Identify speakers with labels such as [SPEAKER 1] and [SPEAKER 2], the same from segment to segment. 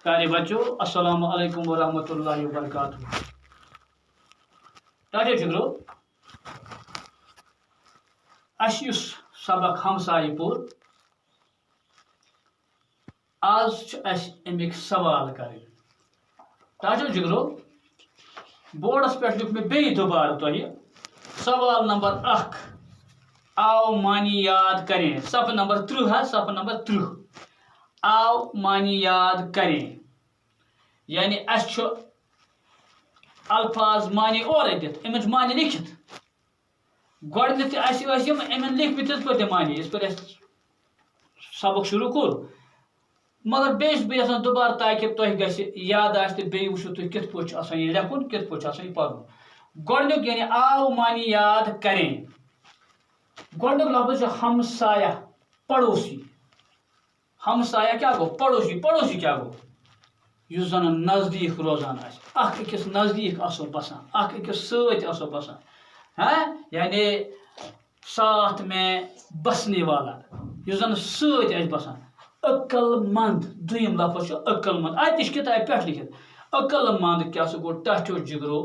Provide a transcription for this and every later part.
[SPEAKER 1] پیارے بچوں السلام علیکم ورحمۃ اللہ وبرکاتہ. ٹاٹے جگرو اس سبق ہمسائے پور آز امیک سوال کریں. ٹاٹے جگرو بورڈس پہ لکھ میں بیٚیہِ دوبارٕ تۄہہِ سوال نمبر 1 آو مانی یاد کریں. صفحہ نمبر 30 صفحہ نمبر 30 آو مانی یاد کریں. یعنی اس الفاظ معنی اور دت امچ معنی لکھت گۄڈنیٚتھ امن لکھمت تِتھ پٲٹھۍ معنی یِتھ پٲٹھۍ سبق شروع کوٚر مگر بیٚیہِ بہٕ یژھان دوبارٕ تاکہِ تۄہہِ گژھِ یاد آسہِ تہٕ بیٚیہِ وٕچھِو تُہۍ کِتھ پٲٹھۍ چھُ آسان یہِ لیکھُن کِتھ پٲٹھۍ چھُ آسان یہِ پَرُن. گۄڈنیُک یعنی آو معنی یاد کریں. گۄڈنیُک لفظ چھُ ہمسایہ پڑوسی. ہمسایہ کیا گو پڑوسی. پڑوسی کیا گو یُس زن نزدیک روزان آسہِ اکھ أکِس نزدیک آسو بسان اکھ أکِس سۭتۍ آسو بسان یعنی ساتھ میں بسنے والا یُس زن سۭتۍ آسہِ بسان. عقل مند دوٚیِم لفظ چھُ عقل مند. اتہِ چھِ کِتابہِ پٮ۪ٹھ لیکھِتھ عقل مند کیٛاہ سا گوٚو ٹاٹھیو جگرو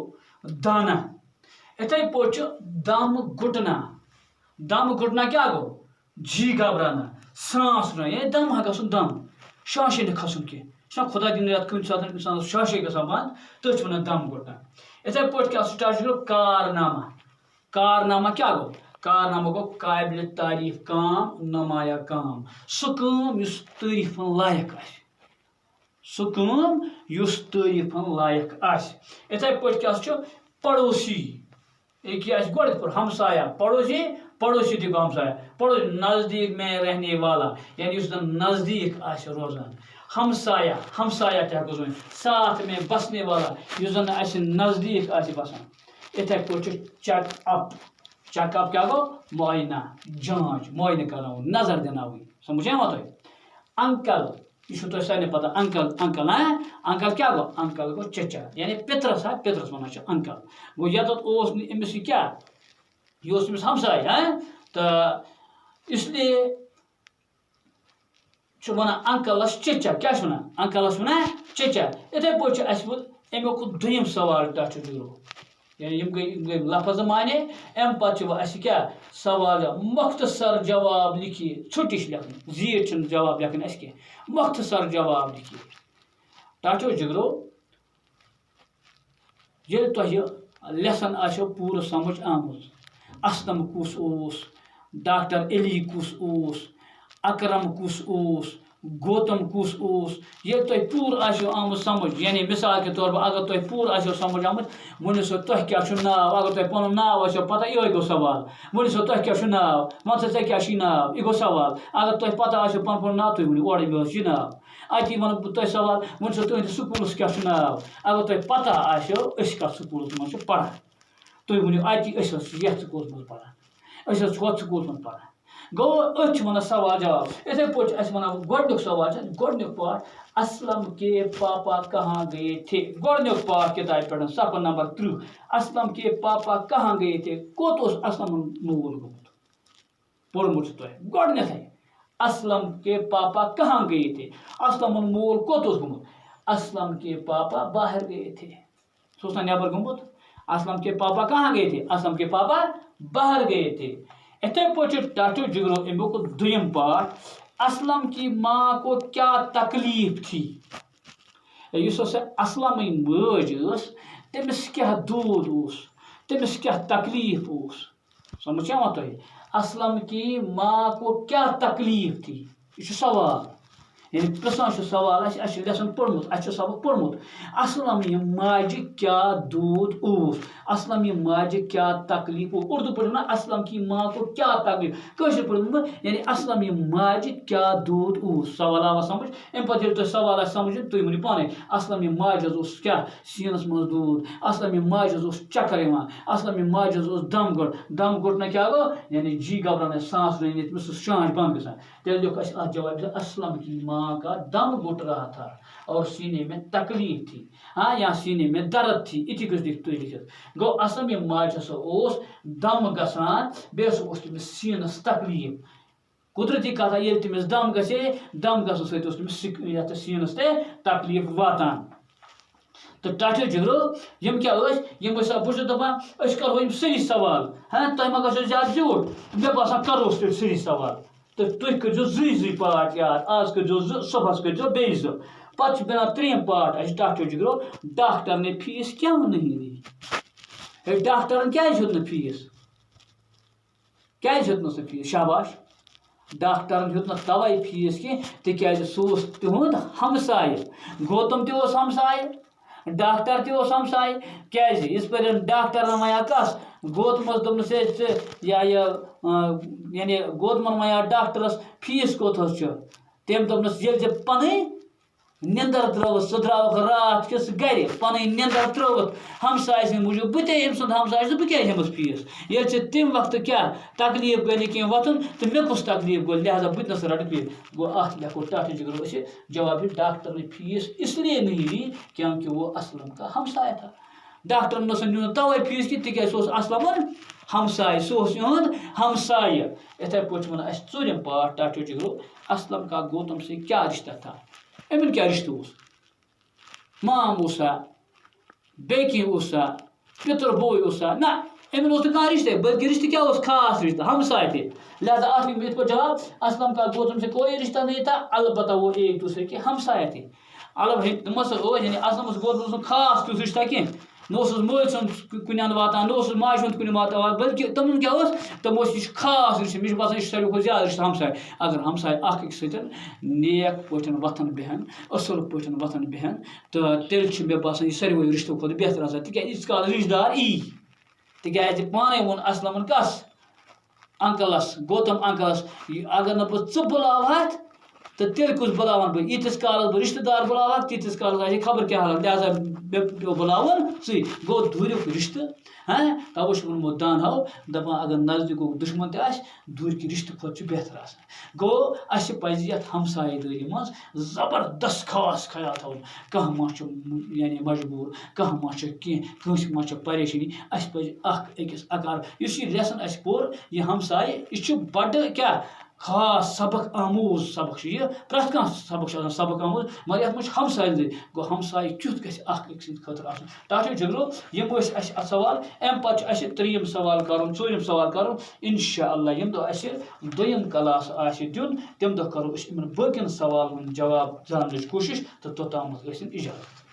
[SPEAKER 1] دانا. یِتھَے پٲٹھۍ چھُ دم گھٹنا. دم گھٹنا کیٛاہ گوٚو جی گھبرانا سانس رُکاوُن یعنی دم ہا گژھُن دم شاشے نہٕ کھسُن کینٛہہ. چھُنہ خۄدا دِنہٕ رٮ۪تہٕ کُنہِ ساتہٕ اِنسانس شاشے گژھان بنٛد تٔتھۍ چھِ وَنان دم گھٹنا. یِتھَے پٲٹھۍ کیٛاہ سٹاٹ چھُ کارنامہ. کارنامہ کیٛاہ گوٚو کارنامہ گوٚو قابلِ تعریٖف کام نمایاں کام. سُہ کٲم یُس تعریٖفن لایق آسہِ. سُہ کٲم یُس تعریٖفن لایق آسہِ. یِتھَے پٲٹھۍ کیٛاہ چھُ پڑوسی. یہِ آسہِ گۄڈٕ پٲٹھۍ ہمسایہ پڑوسی پڑوسی تہِ گوٚو ہمسایہ. پڑوسی نزدیک میں رہنے والا یعنی یُس زن نزدیک آسہِ روزان. ہمسایہ ہمسایہ تہِ ہٮ۪کو ؤنِتھ ساتھ میں بسنے والا یُس زن اَسہِ نزدیک آسہِ بسان. یِتھَے پٲٹھۍ چھُ چیک اپ. چیک اپ کیٛاہ گوٚو معاینہ جانچ معاینہ کراوُن نظر دِناوٕنۍ. سمجھ یِوان تۄہہِ. انکل یہ چھو تۄہہِ سارنٕے پتہ انکل انکل انکل کیٛاہ گوٚو انکل گوٚو چچا یعنی پِترس پِترس وَنان چھِ انکل. گوٚو ییٚتٮ۪تھ اوس نہٕ أمِس یہِ کیٛاہ یہِ اوس أمِس ہمساے تہٕ اِسلیے چھُ وَنان انکلس چچا. کیٛاہ چھُ وَنان انکلس وَنان چچا. یِتھَے پٲٹھۍ چھُ اَسہِ وۄنۍ امیُک دوٚیِم سوال ٹاٹھیو جگرو یعنی یِم گٔے لفظ مانے. اَمہِ پتہٕ چھُ وۄنۍ اَسہِ کیٛاہ سوال مختصر جواب لیکھِے. ژھُٹی چھِ لیکھٕنۍ زیٖٹھ چھِنہٕ جواب لیکھٕنۍ اَسہِ کینٛہہ مختصر جواب لیکھِے. ٹاٹھیو جگرو ییٚلہِ تۄہہِ لیسن آسیو پوٗرٕ سمجھ آمٕژ اسلم کُس اوس ڈاکٹر علی کُس اوس اکرم کُس اوس گوتم کُس اوس ییٚلہِ تۄہہِ پوٗرٕ آسیو آمُت سمجھ یعنی مثال کے طور پر اگر تۄہہِ پوٗرٕ آسیو سمجھ آمُت ؤنِو سا تۄہہِ کیٛاہ چھُ ناو. اگر تۄہہِ پنُن ناو آسیو پتہ یِہوٚے گوٚو سوال. ؤنِو سا تۄہہِ کیٛاہ چھُ ناو وَن سا ژےٚ کیٛاہ چھُے ناو یہِ گوٚو سوال. اگر تۄہہِ پتہ آسیو پنُن پنُن ناو تُہۍ ؤنِو اورَے مےٚ اوس یہِ ناو. اتی وَنہٕ بہٕ تۄہہِ سوال ؤنِو سا تُہٕنٛدِس سکوٗلَس کیٛاہ چھُ ناو. اگر تۄہہِ پتہ آسیو أسۍ کَتھ سکوٗلَس منٛز چھِ پران تُہۍ ؤنِو اتی أسۍ حظ چھِ یَتھ سکوٗلَس منٛز پران أسۍ حظ چھِ ہُتھ سکوٗلَس منٛز پران. گوٚو أتھۍ چھِ وَنان سوال جواب. یِتھَے پٲٹھۍ چھِ اَسہِ وَنان گۄڈنیُک سوال چھِ گۄڈنیُک پاٹ اسلم کے پاپا کہاں گئے تھے. گۄڈنیُک پاٹ کِتابہِ پٮ۪ٹھ صفحہ نمبر 30 اسلم کے پاپا کہاں گئے تھے. کوٚت اوس اسلمُن مول گوٚمُت پوٚرمُت چھُ تۄہہِ گۄڈنیٚتھٕے اسلم کے پاپا کہاں گئے تھے. اسلمُن مول کوٚت اوس گوٚمُت اسلم کے پاپا باہر گئے تھے. سُہ اوس نا نٮ۪بر گوٚمُت. اسلم کے پاپا کہاں گئے تھے اسلم کے پاپا باہر گئے تھے. یِتھَے پٲٹھۍ چھُ ٹاٹھیو جگرو امیُک دوٚیِم پاٹ اسلم کی ماں کو کیا تکلیف تھی. یُس ہسا اسلمٕنۍ مٲج ٲس تٔمِس کیٛاہ دود اوس تٔمِس کیٛاہ تکلیف اوس. سمجھ یِوان تۄہہِ. اسلم کی ماں کو کیا تکلیف تھی. یہِ چھُ سوال یعنی پرٛژھان چھُ سوال اَسہِ چھُ لیسن پوٚرمُت اَسہِ چھُ سبق پوٚرمُت. اسلمہِ ماجہِ کیٛاہ دود اوس اسلمہِ ماجہِ کیٛاہ تکلیف اوس. اردو پٲٹھۍ وَنان اسلم کی ماں کو کیا تکلیف. کٲشِر پٲٹھۍ وَنہٕ بہٕ یعنی اسلمہِ ماجہِ کیٛاہ دود اوس. سوال آوا سمجھ. اَمہِ پتہٕ ییٚلہِ تۄہہِ سوال آسہِ سمجھ تُہۍ ؤنِو پانے اسلمہِ ماجہِ حظ اوس کیٛاہ سیٖنس منٛز دود اسلمہِ ماجہِ حظ اوس چکر یِوان اسلمہِ ماجہِ حظ اوس دم گۄڈ. دم گھٹنا کیٛاہ گوٚو یعنی جی گھبرانا سانس رہنے تٔمِس ٲس شانش بنٛد گژھان. تیٚلہِ لیوٚکھ اَسہِ اَتھ جواب اسلم کی ماں کا دم گھٹ رہا تھا اور سینے میں تکلیف تھی یا سینے میں درد تھی. اِتھی گٔژھ تُہۍ لیکھِتھ. گوٚو اسلمہِ ماجہِ ہسا اوس دم گژھان بیٚیہِ ہسا اوس تٔمِس سیٖنس تکلیف. قدرتی کتھا ییٚلہِ تٔمِس دم گژھِ دم گژھنہٕ سۭتۍ اوس تٔمِس یتھ سیٖنس تہِ تکلیٖف واتان تہٕ ٹاٹھیو جگرو یِم کیٛاہ ٲسۍ یِم ٲسۍ بہٕ چھُس دپان أسۍ کرہو یِم سٲری سوال تۄہہِ ما گژھو زیادٕ زیوٗٹھ تہٕ مےٚ باسان کروس تیٚلہِ سٲری سوال تہٕ تُہۍ کٔرۍزیو زٕے پارٹ یاد آز کٔرۍزیو زٕ صبحس کٔرۍزیو بیٚیہِ زٕ پتہٕ چھُ بنان ترٛیِم پارٹ اَسہِ ٹاٹھیو جگرو ڈاکٹر نے فیس کیوں نہیں دی ڈاکٹرن کیٛازِ ہیوٚت نہٕ فیس کیٛازِ ہیوٚت نہٕ سُہ فیس شاباش ڈاکٹرن ہیوٚت نہٕ تَوَے فیس کینٛہہ تِکیٛازِ سُہ اوس تِہُنٛد ہمسایہِ گوتم تہِ اوس ہمسایہِ ڈاکٹر تہِ اوس ہمسایہِ کیٛازِ یِژ پھِرِ ڈاکٹرن وَنیٛا کَس گوتمس دوٚپنَس ہے ژٕ یعنی گوتمن وَنیٛا ڈاکٹرس فیس کوٚت حظ چھُ تٔمۍ دوٚپنَس ییٚلہِ ژےٚ پَنٕنۍ نِندٕر ترٲوٕتھ ژٕ درٛاوُکھ راتھ کِس گرِ پَنٕنۍ نِندٕر ترٲوٕتھ ہمساے سٕنٛدِ موٗجوٗب بہٕ تے أمۍ سُنٛد ہمساے چھُس بہٕ کیٛازِ ہٮ۪مَس فیس ییٚلہِ ژےٚ تَمہِ وقتہٕ کیٛاہ تکلیٖف گٔے نہٕ کینٛہہ وۄتھُن تہٕ مےٚ کُس تکلیٖف گوٚو لہذا بہٕ تہِ نَسا رَٹہٕ فیس گوٚو اَتھ لیکھو ٹاٹھیو جگرو أسۍ جواب یہِ ڈاکٹر نے فیس اس لیے نہیں لی کیونکہ وہ اسلم کا ہمسایا تھا ڈاکٹرن نَسا نیوٗ نہٕ تَوَے فیس کینٛہہ تِکیٛازِ سُہ اوس اسلمن ہمساے سُہ اوس یِہُنٛد ہمسایہِ یِتھَے پٲٹھۍ چھِ وَنان اَسہِ ژوٗرِم پارٹ ٹاٹھیو جگرو اسلم کا گوتم سے کیٛاہ رِشتہ تھا أمِن کیٛاہ رِشتہٕ اوس مام اوسا بیٚیہِ کینٛہہ اوسا پِتُر بوے اوسا نہ أمِن اوس نہٕ کانٛہہ رِشتے بٔلکہِ رِشتہٕ کیٛاہ اوس خاص رِشتہٕ ہمساے تہِ لہذا اَتھ لیکھِ یِتھ پٲٹھۍ جواب اسلم کا گوتم سے کوئی رشتہ نہیں تھا البتہ وہ ایک دوسرے کے ہمسایہ تھے تِم ہسا ٲسۍ یعنی اسلمس گوتمس اوس خاص تیُتھ رِشتہ کینٛہہ نہ اوسُس مٲلۍ سُنٛد کُنہِ اَندٕ واتان نہ اوسُس ماجہِ ہُنٛد کُنہِ واتان بٔلکہِ تِمن کیٛاہ اوس تِم اوس یہِ چھُ خاص رِشتہٕ مےٚ چھُ باسان یہِ چھُ ساروی کھۄتہٕ زیادٕ رِشتہٕ ہمساے اگر ہمساے اکھ أکِس سۭتۍ نیک پٲٹھۍ وۄتھان بیٚہن اصٕل پٲٹھۍ وۄتھان بیٚہن تہٕ تیٚلہِ چھُ مےٚ باسان یہِ ساروٕے رِشتو کھۄتہٕ بہتر آسان تِکیٛازِ ییٖتِس کالس رِشتہٕ دار یی تِکیٛازِ پانے ووٚن اسلمن کس انکلس گوتم انکلس اگر نہٕ بہٕ ژٕ بُلاوہتھ تہٕ تیٚلہِ کُس بُلاون بہٕ ییٖتِس کالس بہٕ رِشتہٕ دار بُلاوہکھ تیٖتِس کالس آسہِ خبر کیٛاہ حالت لہذا مےٚ پیوٚو بُلاوُن ژٕے گوٚو دوٗریُک رِشتہٕ تَوَے چھُ ووٚنمُت دانہو دَپان اگر نزدیٖکُک دُشمن تہِ آسہِ دوٗرِکہِ رِشتہٕ کھۄتہٕ چھُ بہتر آسان گوٚو اَسہِ پَزِ یَتھ ہمسایہِ دٲری منٛز زبردست خاص خیال تھاوُن کانٛہہ ما چھُ یعنی مجبوٗر کانٛہہ ما چھُ کینٛہہ کٲنٛسہِ ما چھِ پریشٲنی اَسہِ پَزِ اکھ أکِس اکار یُس یہِ لیسن اَسہِ پوٚر یہِ ہمسایہِ یہِ چھُ بَڑٕ کیٛاہ خاص سبق آموٗز سبق چھُ یہِ پرٛٮ۪تھ کانٛہہ سبق چھُ آسان سبق آموٗز مگر یَتھ منٛز چھُ ہمساے دٲری گوٚو ہمساے کیُتھ گژھِ اکھ أکۍ سٕنٛدِ خٲطرٕ آسُن ٹاٹھیو جگرو یِم ٲسۍ اَسہِ اَتھ سوال اَمہِ پَتہٕ چھُ اَسہِ ترٛیٚیِم سوال کَرُن ژوٗرِم سوال کَرُن اِنشاء اللہ ییٚمہِ دۄہ اَسہِ دوٚیِم کلاس آسہِ دیُن تَمہِ دۄہ کَرو أسۍ یِمن باقین سوالن ہُنٛد جواب زاننٕچ کوٗشِش تہٕ توٚتامَتھ ٲسِن اِجازت